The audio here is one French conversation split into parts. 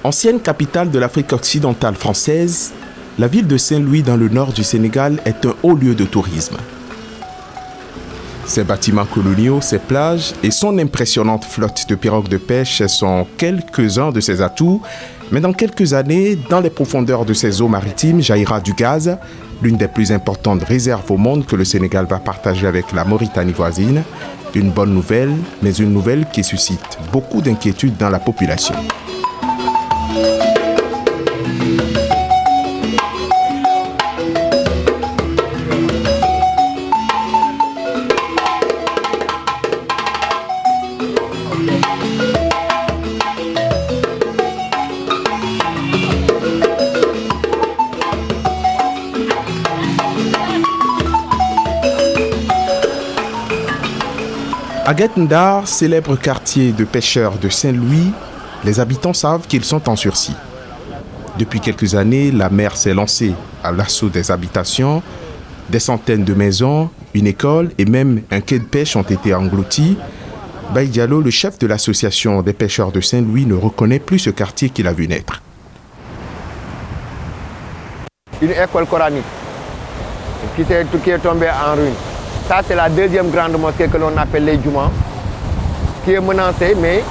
Ancienne capitale de l'Afrique occidentale française, la ville de Saint-Louis dans le nord du Sénégal est un haut lieu de tourisme. Ses bâtiments coloniaux, ses plages et son impressionnante flotte de pirogues de pêche sont quelques-uns de ses atouts. Mais dans quelques années, dans les profondeurs de ces eaux maritimes, jaillira du gaz, l'une des plus importantes réserves au monde que le Sénégal va partager avec la Mauritanie voisine. Une bonne nouvelle, mais une nouvelle qui suscite beaucoup d'inquiétudes dans la population. À Guet Ndar, célèbre quartier de pêcheurs de Saint-Louis, les habitants savent qu'ils sont en sursis. Depuis quelques années, la mer s'est lancée à l'assaut des habitations. Des centaines de maisons, une école et même un quai de pêche ont été engloutis. Baye Diallo, le chef de l'association des pêcheurs de Saint-Louis, ne reconnaît plus ce quartier qu'il a vu naître. Une école coranique qui est tombée en ruine. Ça, c'est la deuxième grande mosquée que l'on appelle les Djoumans, qui est menacée, mais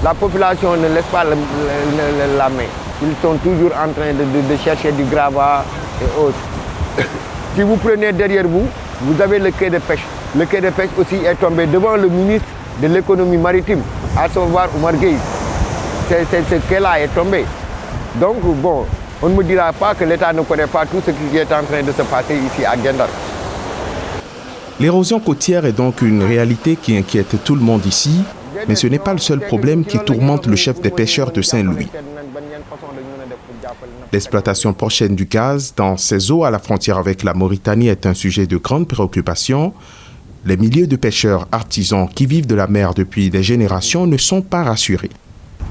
la population ne laisse pas la main. Ils sont toujours en train de chercher du gravat et autres. Si vous prenez derrière vous, vous avez le quai de pêche. Le quai de pêche aussi est tombé devant le ministre de l'économie maritime, à savoir Oumar Gueye. Ce quai-là est tombé. Donc, bon, on ne me dira pas que l'État ne connaît pas tout ce qui est en train de se passer ici à Guet Ndar. L'érosion côtière est donc une réalité qui inquiète tout le monde ici, mais ce n'est pas le seul problème qui tourmente le chef des pêcheurs de Saint-Louis. L'exploitation prochaine du gaz dans ces eaux à la frontière avec la Mauritanie est un sujet de grande préoccupation. Les milliers de pêcheurs artisans qui vivent de la mer depuis des générations ne sont pas rassurés.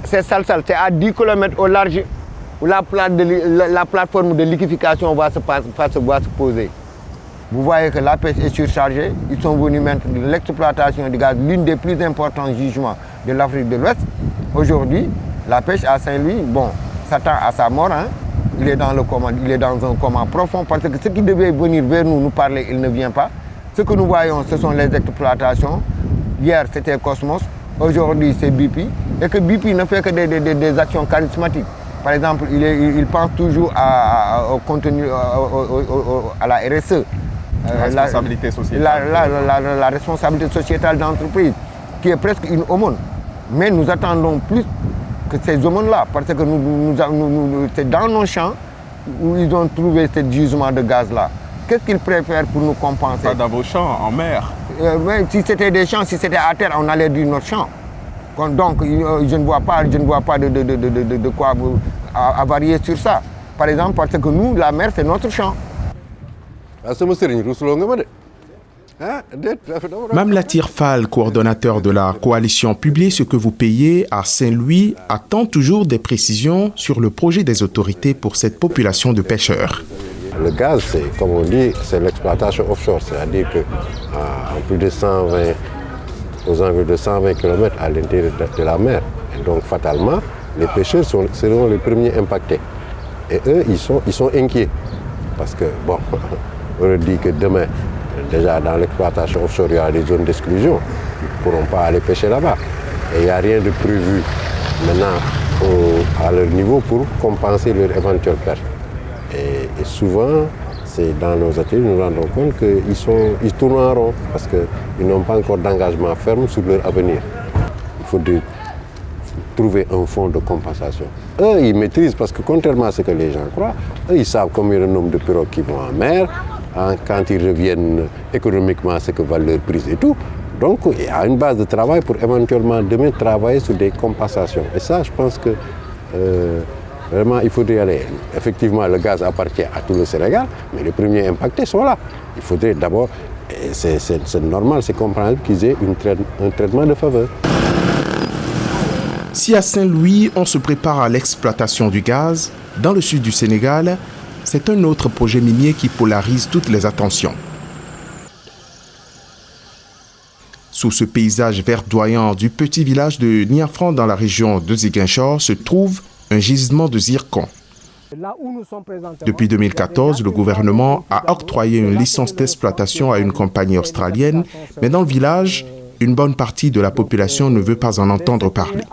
C'est Salsal, c'est à 10 km au large où la plateforme de liquéfaction va se poser. Vous voyez que la pêche est surchargée. Ils sont venus mettre l'exploitation du gaz, l'une des plus importants gisements de l'Afrique de l'Ouest. Aujourd'hui, la pêche à Saint-Louis, bon, s'attend à sa mort. Hein. Il est dans un coma profond parce que ce qui devait venir vers nous parler, il ne vient pas. Ce que nous voyons, ce sont les exploitations. Hier, c'était Cosmos. Aujourd'hui, c'est BP. Et que BP ne fait que des actions charismatiques. Par exemple, il pense toujours au contenu, à la RSE. La responsabilité sociétale. La responsabilité sociétale d'entreprise, qui est presque une aumône. Mais nous attendons plus que ces aumônes-là, parce que c'est dans nos champs où ils ont trouvé ce gisement de gaz-là. Qu'est-ce qu'ils préfèrent pour nous compenser? Pas dans vos champs, en mer. Si c'était des champs, si c'était à terre, on allait dire notre champ. Donc, je ne vois pas de quoi à varier sur ça. Par exemple, parce que nous, la mer, c'est notre champ. Mamlatir Fall, coordonnateur de la coalition Publiez ce que vous payez à Saint-Louis, attend toujours des précisions sur le projet des autorités pour cette population de pêcheurs. Le gaz, c'est, comme on dit, c'est l'exploitation offshore, c'est-à-dire qu'en plus de 120, aux environs de 120 km à l'intérieur de la mer. Et donc, fatalement, les pêcheurs seront les premiers impactés. Et eux, ils sont inquiets. Parce que, bon, on leur dit que demain, déjà dans l'exploitation offshore, il y a des zones d'exclusion. Ils ne pourront pas aller pêcher là-bas. Et il n'y a rien de prévu maintenant à leur niveau pour compenser leur éventuelle perte. Et souvent, c'est dans nos ateliers, nous nous rendons compte qu'ils tournent en rond parce qu'ils n'ont pas encore d'engagement ferme sur leur avenir. Il faut trouver un fonds de compensation. Eux, ils maîtrisent parce que contrairement à ce que les gens croient, eux, ils savent combien de nombre de pirogues qui vont en mer, quand ils reviennent économiquement, ce que valent leur prise et tout. Donc, il y a une base de travail pour éventuellement demain travailler sur des compensations. Et ça, je pense que vraiment, il faudrait aller. Effectivement, le gaz appartient à tout le Sénégal, mais les premiers impactés sont là. Il faudrait d'abord, c'est normal, c'est compréhensible qu'ils aient un traitement de faveur. Si à Saint-Louis, on se prépare à l'exploitation du gaz, dans le sud du Sénégal, c'est un autre projet minier qui polarise toutes les attentions. Sous ce paysage verdoyant du petit village de Niafran dans la région de Ziguinchor se trouve un gisement de zircon. Depuis 2014, le gouvernement a octroyé une licence d'exploitation à une compagnie australienne, mais dans le village, une bonne partie de la population ne veut pas en entendre parler.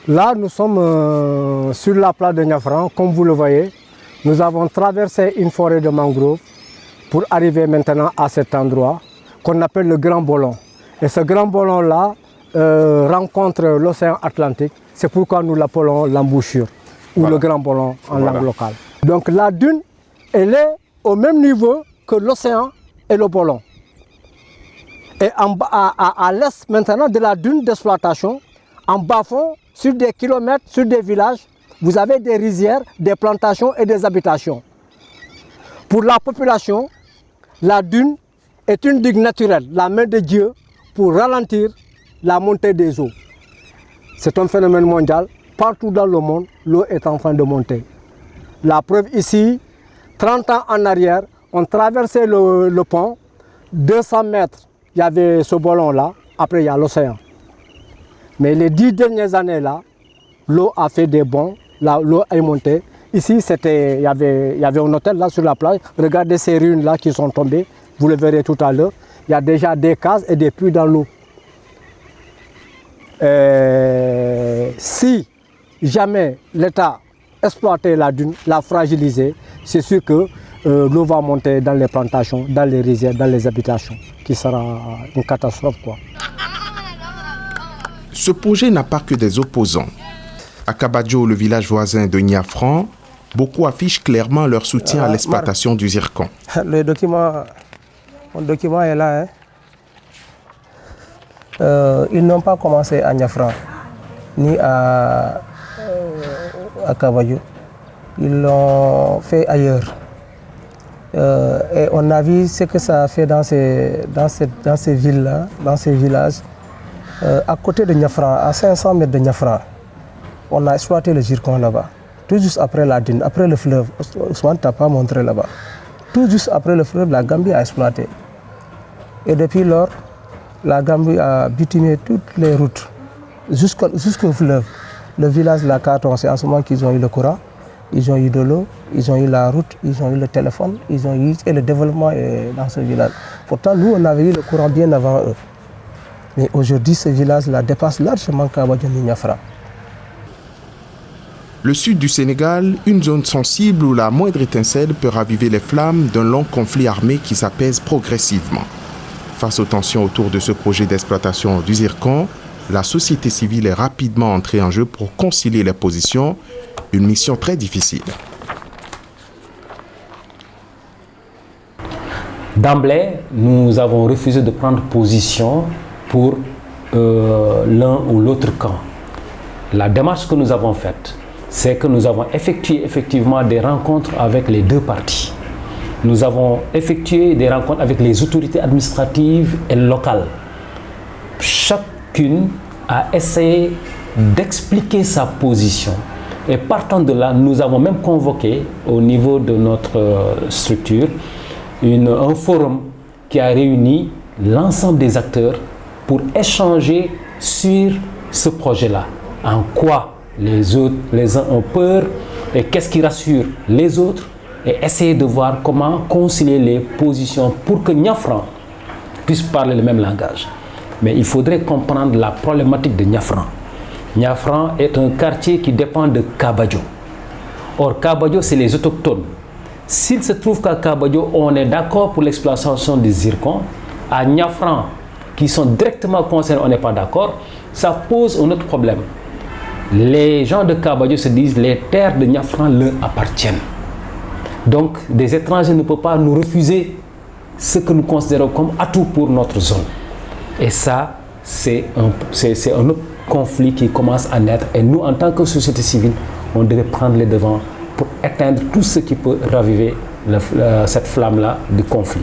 Là, nous sommes sur la place de Niafran, comme vous le voyez. Nous avons traversé une forêt de mangroves pour arriver maintenant à cet endroit qu'on appelle le Grand Bolon. Et ce Grand Bolon-là rencontre l'océan Atlantique. C'est pourquoi nous l'appelons l'embouchure ou le Grand Bolon en langue locale. Donc la dune, elle est au même niveau que l'océan et le Bolon. Et à l'est maintenant de la dune d'exploitation, en bas-fond, sur des kilomètres, sur des villages, vous avez des rizières, des plantations et des habitations. Pour la population, la dune est une digue naturelle, la main de Dieu, pour ralentir la montée des eaux. C'est un phénomène mondial. Partout dans le monde, l'eau est en train de monter. La preuve ici, 30 ans en arrière, on traversait le pont, 200 mètres, il y avait ce bolon-là, après il y a l'océan. Mais les 10 dernières années-là, l'eau a fait des bonds, l'eau est montée. Ici, il y avait un hôtel là sur la plage. Regardez ces ruines-là qui sont tombées, vous le verrez tout à l'heure. Il y a déjà des cases et des puits dans l'eau. Si jamais l'État exploitait la dune, la fragilisait, c'est sûr que l'eau va monter dans les plantations, dans les rizières, dans les habitations, qui sera une catastrophe, quoi. Ce projet n'a pas que des opposants. À Kabadjo, le village voisin de Niafran, beaucoup affichent clairement leur soutien à l'exploitation du zircon. Mon document est là. Ils n'ont pas commencé à Niafran, ni à Kabadjo. Ils l'ont fait ailleurs. Et on a vu ce que ça a fait dans ces villes-là, dans ces villages. À côté de Niafran, à 500 mètres de Niafran, on a exploité le zircon là-bas. Tout juste après la dune, après le fleuve, Ousmane ne t'a pas montré là-bas. Tout juste après le fleuve, la Gambie a exploité. Et depuis lors, la Gambie a bitumé toutes les routes jusqu'au fleuve. Le village de la Carton, c'est en ce moment qu'ils ont eu le courant, ils ont eu de l'eau, ils ont eu la route, ils ont eu le téléphone, ils ont eu et le développement est dans ce village. Pourtant, nous, on avait eu le courant bien avant eux. Mais aujourd'hui, ce village-là dépasse largement Kabadjo et Niafran. Le sud du Sénégal, une zone sensible où la moindre étincelle peut raviver les flammes d'un long conflit armé qui s'apaise progressivement. Face aux tensions autour de ce projet d'exploitation du zircon, la société civile est rapidement entrée en jeu pour concilier les positions, une mission très difficile. D'emblée, nous avons refusé de prendre position pour l'un ou l'autre camp. La démarche que nous avons faite, c'est que nous avons effectué effectivement des rencontres avec les deux parties. Nous avons effectué des rencontres avec les autorités administratives et locales. Chacune a essayé d'expliquer sa position. Et partant de là, nous avons même convoqué au niveau de notre structure un forum qui a réuni l'ensemble des acteurs pour échanger sur ce projet-là. En quoi les uns ont peur et qu'est-ce qui rassure les autres et essayer de voir comment concilier les positions pour que Niafran puisse parler le même langage. Mais il faudrait comprendre la problématique de Niafran. Niafran est un quartier qui dépend de Kabadjo. Or, Kabadjo, c'est les autochtones. S'il se trouve qu'à Kabadjo, on est d'accord pour l'exploitation des zircons, à Niafran, qui sont directement concernés, on n'est pas d'accord, ça pose un autre problème. Les gens de Kabadjo se disent que les terres de Niafran leur appartiennent. Donc, des étrangers ne peuvent pas nous refuser ce que nous considérons comme atout pour notre zone. Et ça, c'est un autre conflit qui commence à naître. Et nous, en tant que société civile, on devait prendre les devants pour éteindre tout ce qui peut raviver cette flamme-là du conflit.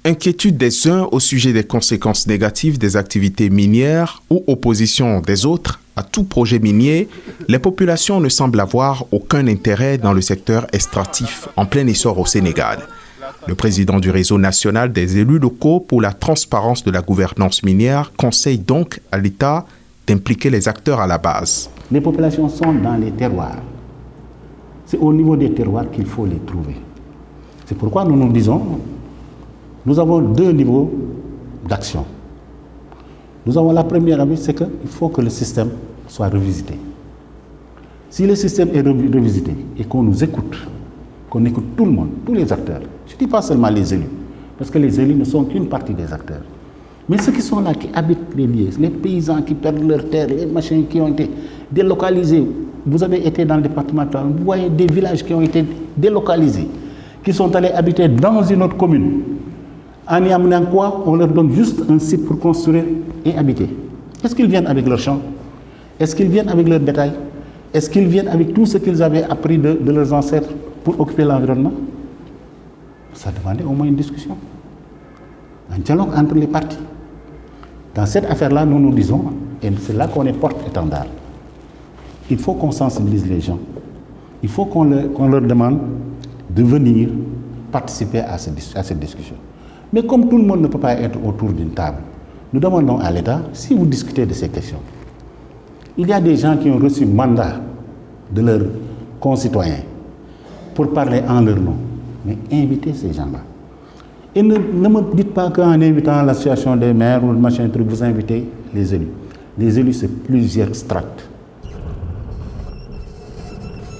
Inquiétude des uns au sujet des conséquences négatives des activités minières ou opposition des autres à tout projet minier, les populations ne semblent avoir aucun intérêt dans le secteur extractif en plein essor au Sénégal. Le président du réseau national des élus locaux pour la transparence de la gouvernance minière conseille donc à l'État d'impliquer les acteurs à la base. Les populations sont dans les terroirs. c'est au niveau des terroirs qu'il faut les trouver. C'est pourquoi nous disons, nous avons 2 niveaux d'action. Nous avons la première avis, c'est qu'il faut que le système soit revisité. Si le système est revisité et qu'on nous écoute, qu'on écoute tout le monde, tous les acteurs, je ne dis pas seulement les élus, parce que les élus ne sont qu'une partie des acteurs, mais ceux qui sont là, qui habitent les lieux, les paysans qui perdent leurs terres, les machins qui ont été délocalisés. Vous avez été dans le département, vous voyez des villages qui ont été délocalisés, qui sont allés habiter dans une autre commune. En y amenant quoi? On leur donne juste un site pour construire et habiter. Est-ce qu'ils viennent avec leurs champs? Est-ce qu'ils viennent avec leur bétail? Est-ce qu'ils viennent avec tout ce qu'ils avaient appris de leurs ancêtres pour occuper l'environnement? Ça demandait au moins une discussion, un dialogue entre les parties. Dans cette affaire-là, nous disons, et c'est là qu'on est porte-étendard, il faut qu'on sensibilise les gens. Il faut qu'on leur demande de venir participer à cette discussion. Mais comme tout le monde ne peut pas être autour d'une table, nous demandons à l'État, si vous discutez de ces questions, il y a des gens qui ont reçu mandat de leurs concitoyens pour parler en leur nom. Mais invitez ces gens-là. Et ne me dites pas qu'en invitant l'association des maires ou le machin truc, vous invitez les élus. Les élus, c'est plusieurs strates.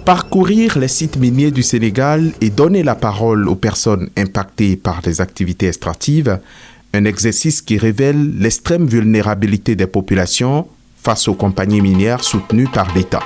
Parcourir les sites miniers du Sénégal et donner la parole aux personnes impactées par les activités extractives, un exercice qui révèle l'extrême vulnérabilité des populations face aux compagnies minières soutenues par l'État.